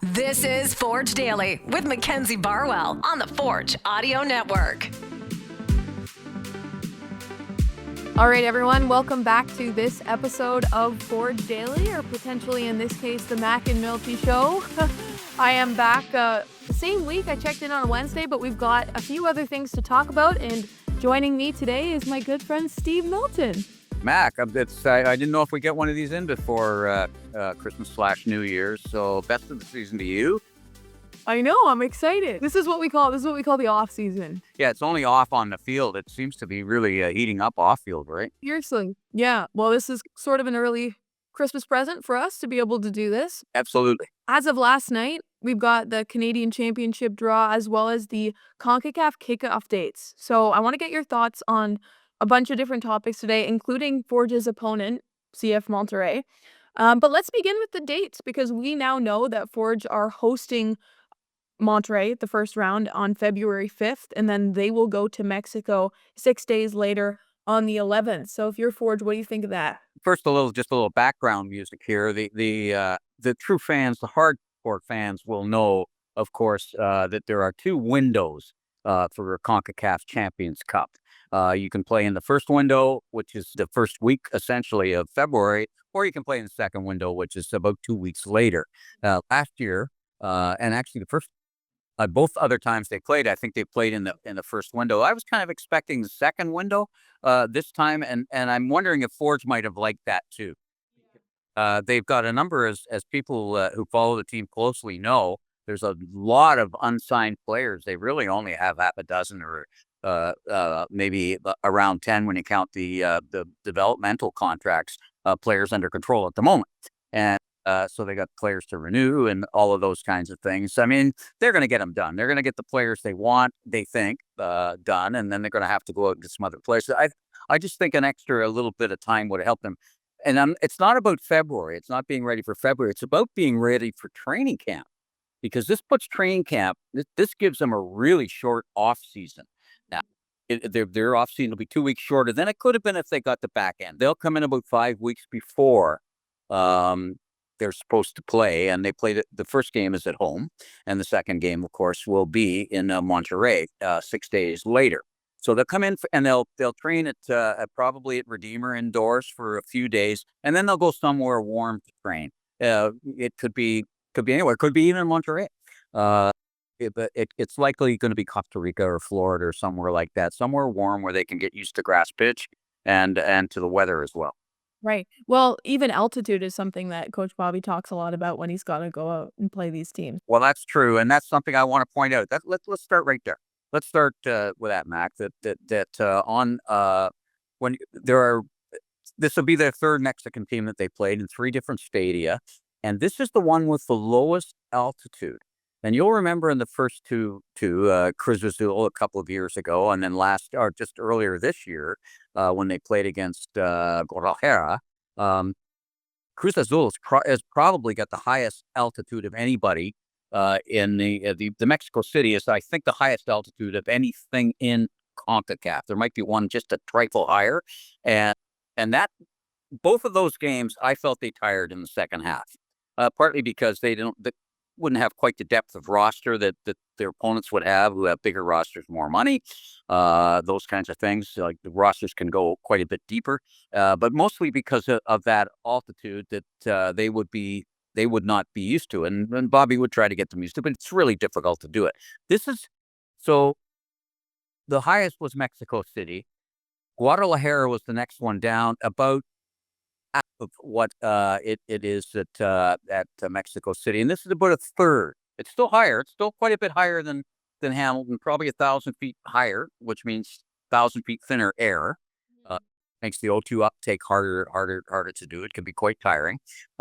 This is Forge Daily with Mackenzie Barwell on the Forge Audio Network. All right, everyone, welcome back to this episode of Forge Daily, or potentially in this case, the Mac and Milty Show. I am back the same week. I checked in on Wednesday, but we've got a few other things to talk about, and joining me today is my good friend Steve Milton. Mac, I didn't know if we get one of these in before Christmas/New Year's. So best of the season to you. I know, I'm excited. This is what we call the off season. Yeah, it's only off on the field. It seems to be really heating up off field, right? Seriously. Yeah. Well, this is sort of an early Christmas present for us to be able to do this. Absolutely. As of last night, we've got the Canadian Championship draw as well as the Concacaf kickoff dates. So I want to get your thoughts on a bunch of different topics today, including Forge's opponent, CF Monterrey. But let's begin with the dates, because we now know that Forge are hosting Monterrey, the first round, on February 5th, and then they will go to Mexico 6 days later on the 11th. So if you're Forge, what do you think of that? First, just a little background music here. The true fans, the hardcore fans, will know, of course, that there are two windows for Concacaf Champions Cup. You can play in the first window, which is the first week, essentially, of February, or you can play in the second window, which is about 2 weeks later. Last year, and actually both other times they played, I think they played in the first window. I was kind of expecting the second window this time, and I'm wondering if Forge might have liked that too. They've got a number, as people who follow the team closely know, there's a lot of unsigned players. They really only have half a dozen, or maybe around 10 when you count the developmental contracts, players under control at the moment. And so they got players to renew and all of those kinds of things. I mean, they're going to get them done. They're going to get the players they want, they think, done, and then they're going to have to go out and get some other players. I just think a little bit of time would help them. And it's not about February. It's not being ready for February. It's about being ready for training camp, because this puts training camp, this gives them a really short off season. Now, their off season will be 2 weeks shorter than it could have been if they got the back end. They'll come in about 5 weeks before they're supposed to play, and they play the first game is at home, and the second game, of course, will be in Monterrey 6 days later. So they'll come in and they'll train at probably at Redeemer indoors for a few days, and then they'll go somewhere warm to train. It could be anywhere. It could be even Monterrey. It's likely going to be Costa Rica or Florida or somewhere like that, somewhere warm where they can get used to grass pitch and to the weather as well. Right. Well, even altitude is something that Coach Bobby talks a lot about when he's got to go out and play these teams. Well, that's true, and that's something I want to point out. Let's start right there. Let's start with that, Mac. This will be their third Mexican team that they played in 3 different stadia, and this is the one with the lowest altitude. And you'll remember in the first two, Cruz Azul a couple of years ago, and then just earlier this year, when they played against Guadalajara, Cruz Azul has probably got the highest altitude of anybody in the Mexico City is, I think, the highest altitude of anything in CONCACAF. There might be one just a trifle higher, and that both of those games I felt they tired in the second half, partly because they wouldn't have quite the depth of roster that their opponents would have, who have bigger rosters, more money, those kinds of things. Like the rosters can go quite a bit deeper, but mostly because of that altitude that they would not be used to, and Bobby would try to get them used to, but it's really difficult to do it. So the highest was Mexico City. Guadalajara was the next one down, about of what it is at Mexico City, and this is about a third. It's still higher. It's still quite a bit higher than Hamilton, probably 1,000 feet higher, which means 1,000 feet thinner air. Makes the O2 uptake harder to do. It can be quite tiring,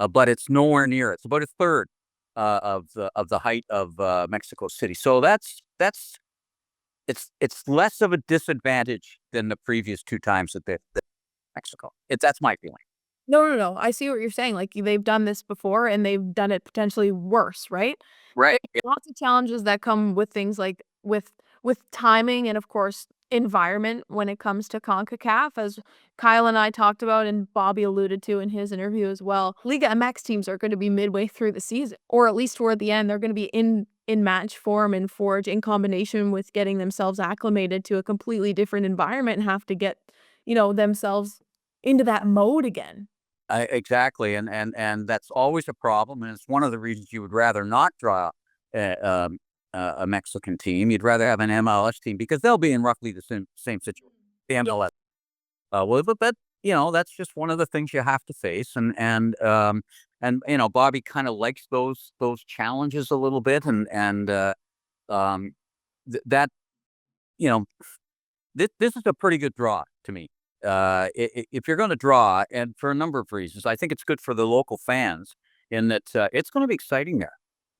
but it's nowhere near it. It's about a third of the height of Mexico City. So it's less of a disadvantage than the previous 2 times that Mexico. That's my feeling. No. I see what you're saying. Like, they've done this before and they've done it potentially worse, right? Right. There's lots of challenges that come with things like with timing and, of course, environment when it comes to CONCACAF, as Kyle and I talked about and Bobby alluded to in his interview as well. Liga MX teams are going to be midway through the season, or at least toward the end. They're going to be in match form and Forge in combination with getting themselves acclimated to a completely different environment and have to get, themselves into that mode again. Exactly, and that's always a problem, and it's one of the reasons you would rather not draw a Mexican team. You'd rather have an MLS team because they'll be in roughly the same situation. The MLS, well, but that's just one of the things you have to face, and Bobby kind of likes those challenges a little bit, and that this is a pretty good draw to me. If you're going to draw, and for a number of reasons, I think it's good for the local fans in that it's going to be exciting there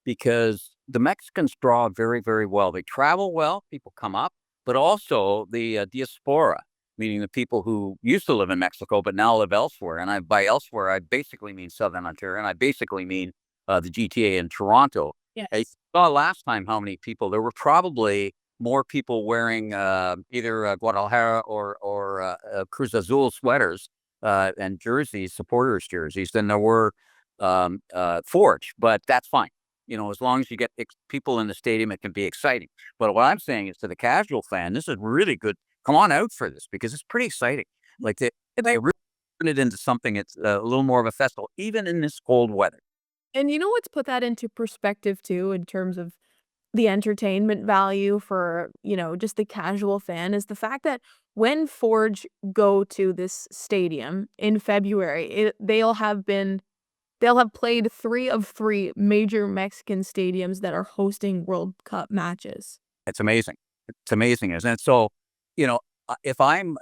because the Mexicans draw very, very well. They travel well, people come up, but also the diaspora, meaning the people who used to live in Mexico but now live elsewhere. And by elsewhere, I basically mean Southern Ontario, and I basically mean the GTA in Toronto. Yes. I saw last time how many people there were. Probably more people wearing either Guadalajara or Cruz Azul sweaters and jerseys, supporters jerseys, than there were Forge. But that's fine. As long as you get people in the stadium, it can be exciting. But what I'm saying is to the casual fan, this is really good. Come on out for this because it's pretty exciting. Like they really turn it into something. It's a little more of a festival, even in this cold weather. And what's put that into perspective too, in terms of the entertainment value for, just the casual fan, is the fact that when Forge go to this stadium in February, they'll have played 3 of 3 major Mexican stadiums that are hosting World Cup matches. It's amazing. It's amazing, isn't it? So, if I'm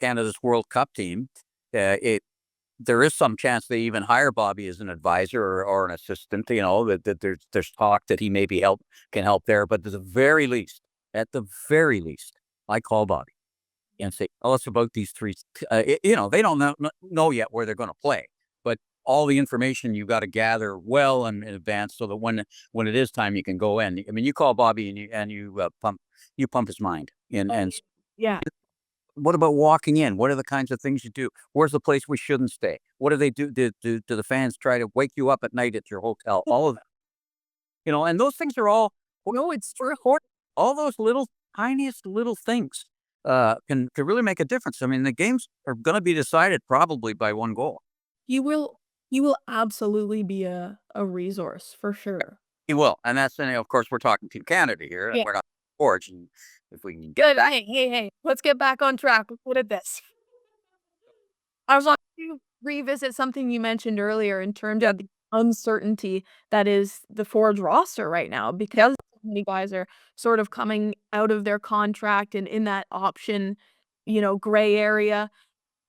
Canada's World Cup team, there is some chance they even hire Bobby as an advisor or an assistant. That there's talk that he maybe can help there. But at the very least, I call Bobby and say, "Tell us about these 3." They don't know yet where they're going to play, but all the information you got to gather well in advance so that when it is time, you can go in. I mean, you call Bobby and you pump his mind and Yeah. what about walking in? What are the kinds of things you do? Where's the place we shouldn't stay? What do they do? Do the fans try to wake you up at night at your hotel? All of that. And those things are all, No, it's true. all those tiniest little things can really make a difference. I mean, the games are going to be decided probably by one goal. You will absolutely be a resource for sure. He will. And of course, we're talking Team Canada here. Yeah. We're not Forge. And if we can get Good. that. Hey. Let's get back on track. What at this? I was want to revisit something you mentioned earlier in terms of the uncertainty that is the Forge roster right now, because so many guys are sort of coming out of their contract and in that option, gray area.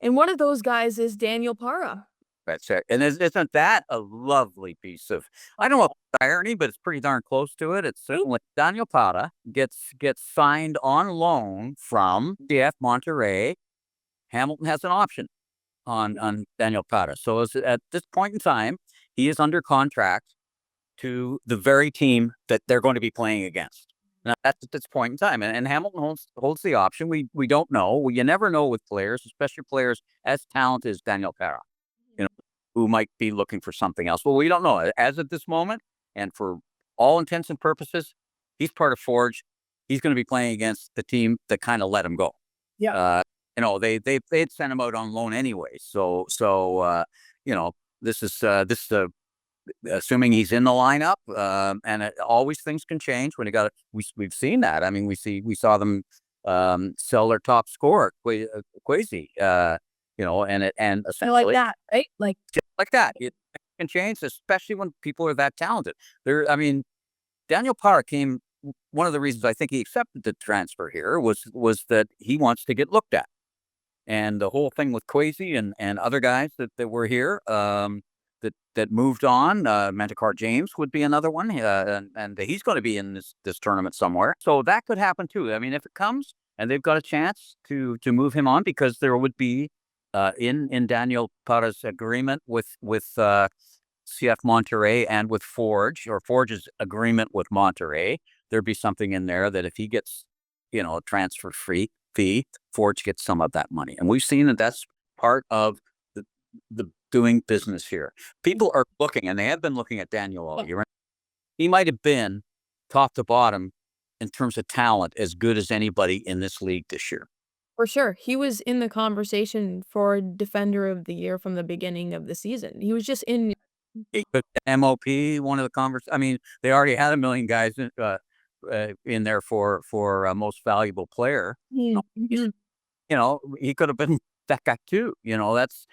And one of those guys is Daniel Parra. That's it. And isn't that a lovely piece of, I don't know if it's irony, but it's pretty darn close to it. It's certainly Daniel Parra gets signed on loan from DF Monterrey. Hamilton has an option on Daniel Parra. So at this point in time, he is under contract to the very team that they're going to be playing against. Now, that's at this point in time. And Hamilton holds the option. We don't know. You never know with players, especially players as talented as Daniel Parra, who might be looking for something else. Well, we don't know. As at this moment, and for all intents and purposes, he's part of Forge. He's going to be playing against the team that kind of let him go. Yeah. They'd sent him out on loan anyway. So this is assuming he's in the lineup. And always things can change when we've seen that. I mean, we saw them sell their top scorer, Kwesi. And essentially like that, right? just like that, it can change, especially when people are that talented. Daniel Parra came. One of the reasons I think he accepted the transfer here was that he wants to get looked at, and the whole thing with Kwesi and other guys that were here that moved on. Mantakar James would be another one, and he's going to be in this tournament somewhere. So that could happen too. I mean, if it comes and they've got a chance to move him on, because there would be. In Daniel Parra's agreement with CF Monterrey and with Forge, or Forge's agreement with Monterrey, there'd be something in there that if he gets transfer fee. Forge gets some of that money, and we've seen that that's part of the doing business here. People are looking, and they have been looking at Daniel all year. He might have been top to bottom in terms of talent as good as anybody in this league this year. For sure. He was in the conversation for Defender of the Year from the beginning of the season. He was just in. He took the MOP, one of the I mean, they already had a million guys in there for most valuable player. Mhm. He could have been that guy too. It's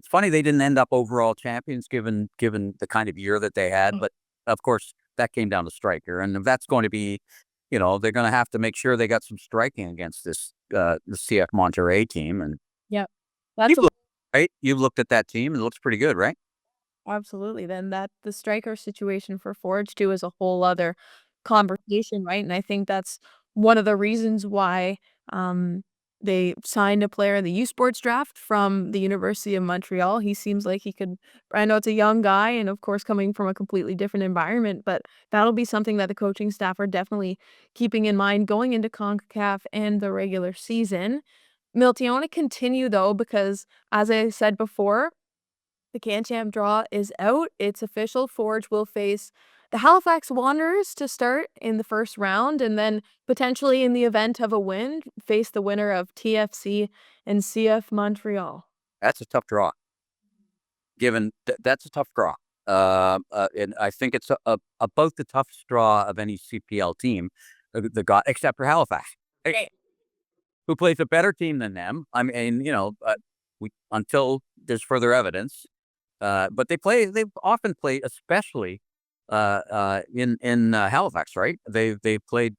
funny they didn't end up overall champions given the kind of year that they had. But of course, that came down to striker, and if that's going to be, they're going to have to make sure they got some striking against this the CF Monterrey team. And Yep. That's a right, you've looked at that team, and it looks pretty good, right? Absolutely. Then the striker situation for Forge too is a whole other conversation, right? And I think that's one of the reasons why they signed a player in the U Sports draft from the University of Montreal. He seems like he could. I know it's a young guy, and of course coming from a completely different environment, but that'll be something that the coaching staff are definitely keeping in mind going into CONCACAF and the regular season. Milty, I want to continue though, because as I said before, the Canchamp Draw is out. It's official. Forge will face the Halifax Wanderers to start in the first round, and then potentially in the event of a win, face the winner of TFC and CF Montreal. That's a tough draw. That's a tough draw. And I think it's about the toughest draw of any CPL team, except for Halifax, who plays a better team than them. I mean, until there's further evidence. But they've often played, especially in Halifax, right? They played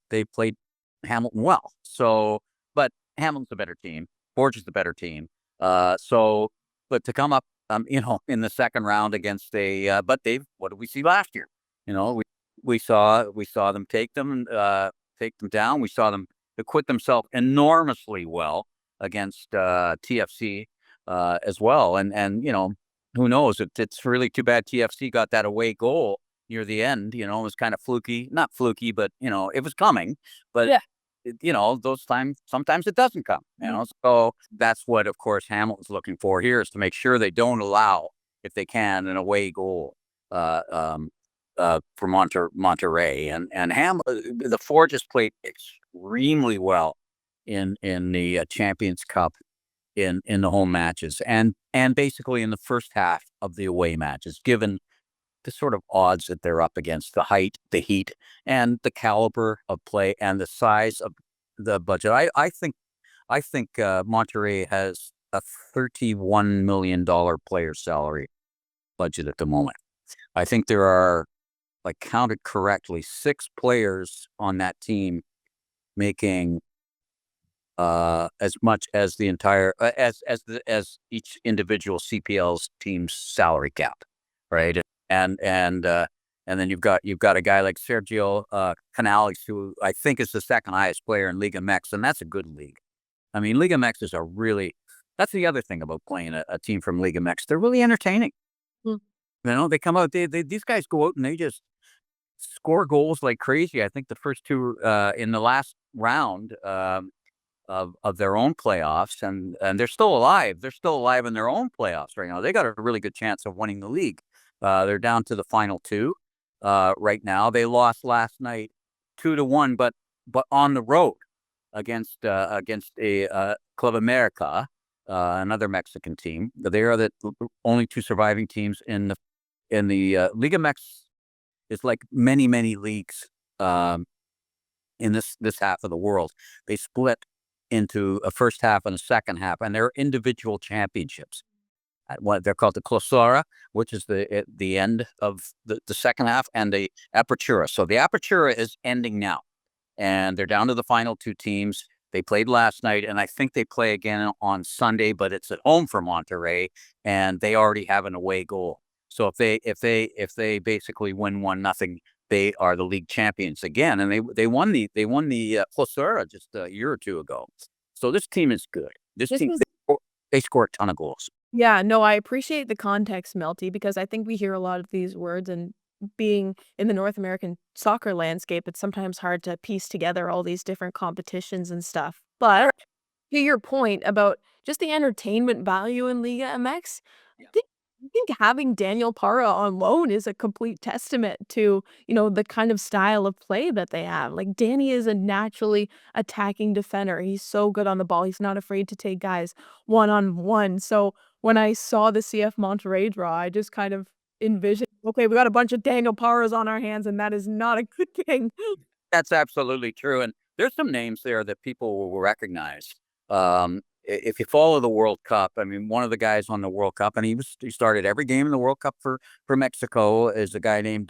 Hamilton well. So, but Hamilton's a better team. Forge is the better team. But to come up, in the second round against what did we see last year? We saw them take them down. We saw them acquit themselves enormously well against TFC as well. And who knows? It's really too bad TFC got that away goal near the end. It was kind of fluky. Not fluky, but, it was coming. But, Yeah. those times, sometimes it doesn't come. So that's what, of course, Hamilton's looking for here is to make sure they don't allow, if they can, an away goal for Monterrey. And the Forge has played extremely well in the Champions Cup in the home matches and basically in the first half of the away matches, given the sort of odds that they're up against, the height, the heat, and the caliber of play and the size of the budget. I think Monterrey has a $31 million player salary budget at the moment. I think there are, like, counted correctly, 6 players on that team making as much as the entire as each individual CPL's team's salary cap, right? And then you've got a guy like Sergio Canales, who I think is the second highest player in Liga MX, and that's a good league. I mean, Liga MX is that's the other thing about playing a team from Liga MX. They're really entertaining. They come out, these guys go out and they just score goals like crazy. I think the first two in the last round of their own playoffs, and they're still alive. They're still alive in their own playoffs right now. They got a really good chance of winning the league. They're down to the final 2 right now. They lost last night 2-1, but on the road against a Club America, another Mexican team. They are the only 2 surviving teams in the Liga MX. Is like many leagues in this half of the world. They split into a first half and a second half, and they're individual championships. What they're called the Clausura, which is the end of the second half, and the Apertura. So the Apertura is ending now, and they're down to the final 2 teams. They played last night, and I think they play again on Sunday, but it's at home for Monterrey, and they already have an away goal. So if they basically win 1-0, they are the league champions again, and they won the Clausura just a year or 2 ago. So this team is good. They score a ton of goals. Yeah, no, I appreciate the context, Melty, because I think we hear a lot of these words and being in the North American soccer landscape, it's sometimes hard to piece together all these different competitions and stuff. But to your point about just the entertainment value in Liga MX, I think having Daniel Parra on loan is a complete testament to, the kind of style of play that they have. Like, Danny is a naturally attacking defender. He's so good on the ball. He's not afraid to take guys one-on-one. So when I saw the CF Monterrey draw, I just kind of envisioned, okay, we got a bunch of Daniel Parras on our hands, and that is not a good thing. That's absolutely true. And there's some names there that people will recognize. If you follow the World Cup, I mean, one of the guys on the World Cup, and he started every game in the World Cup for Mexico, is a guy named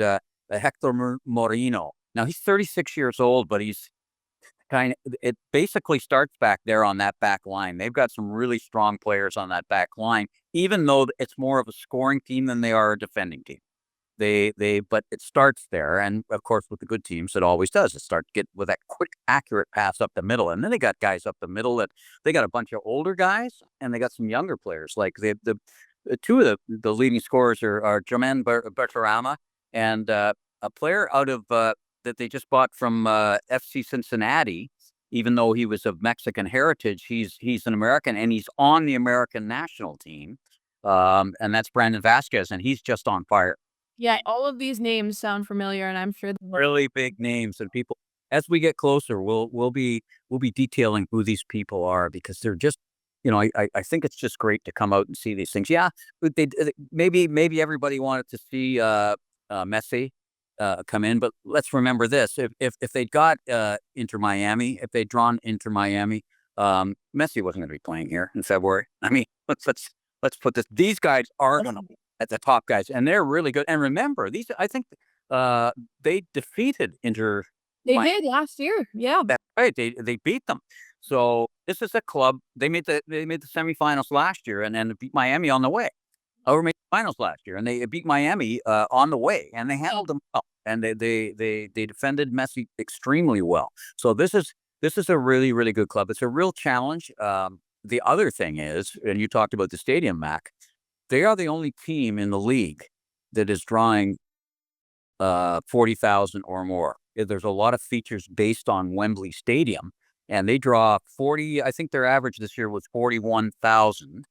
Hector Moreno. Now he's 36 years old, but he's it basically starts back there on that back line. They've got some really strong players on that back line, even though it's more of a scoring team than they are a defending team. But it starts there, and of course with the good teams, it always does. It starts get with that quick, accurate pass up the middle, and then they got guys up the middle that they got a bunch of older guys, and they got some younger players. Like the two of the leading scorers are Jermaine Bertarama and a player out of that they just bought from FC Cincinnati. Even though he was of Mexican heritage, he's an American, and he's on the American national team, and that's Brandon Vasquez, and he's just on fire. Yeah, all of these names sound familiar, and I'm sure Really big names, and people, as we get closer, we'll be detailing who these people are, because they're just, I think it's just great to come out and see these things. Yeah, maybe everybody wanted to see Messi come in, but let's remember this: if they'd got Inter Miami, if they'd drawn Inter Miami, Messi wasn't going to be playing here in February. I mean, let's put this. These guys are going to at the top guys, and they're really good. And remember, these, I think they defeated Inter. They did last year. Yeah, that's right. They beat them. So this is a club. They made the semifinals last year, and then beat Miami on the way. Or made the finals last year, and they beat Miami on the way, and they handled them well, and they defended Messi extremely well. So this is a really, really good club. It's a real challenge. The other thing is, and you talked about the stadium, Mac. They are the only team in the league that is drawing 40,000 or more. There's a lot of features based on Wembley Stadium, and they draw 40. I think their average this year was 41,000.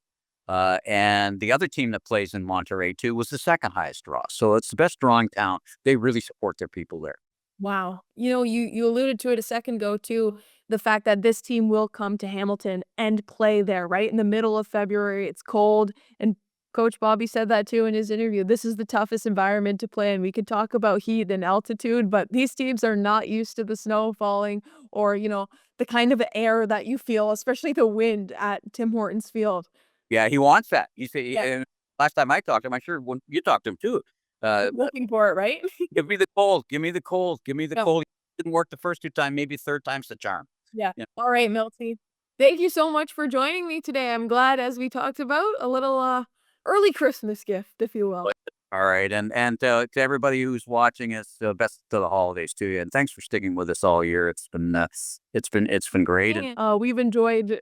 And the other team that plays in Monterrey too was the second highest draw. So it's the best drawing town. They really support their people there. Wow. You alluded to it a second ago too, the fact that this team will come to Hamilton and play there right in the middle of February. It's cold, and Coach Bobby said that too in his interview. This is the toughest environment to play in. We could talk about heat and altitude, but these teams are not used to the snow falling or, the kind of air that you feel, especially the wind at Tim Hortons Field. Yeah, he wants that. He said, yeah. Last time I talked to him, I'm sure when you talked to him too. Looking for it, right? Give me the cold. Give me the cold. Give me the cold. It didn't work the first two times. Maybe third time's the charm. Yeah. All right, Milty. Thank you so much for joining me today. I'm glad, as we talked about, a little early Christmas gift, if you will. All right, and to everybody who's watching us, best to the holidays to you, and thanks for sticking with us all year. It's been great. And we've enjoyed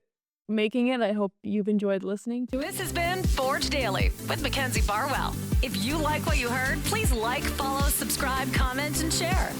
making it. I hope you've enjoyed listening to it. This has been Forge Daily with Mackenzie Barwell. If you like what you heard, please like, follow, subscribe, comment, and share.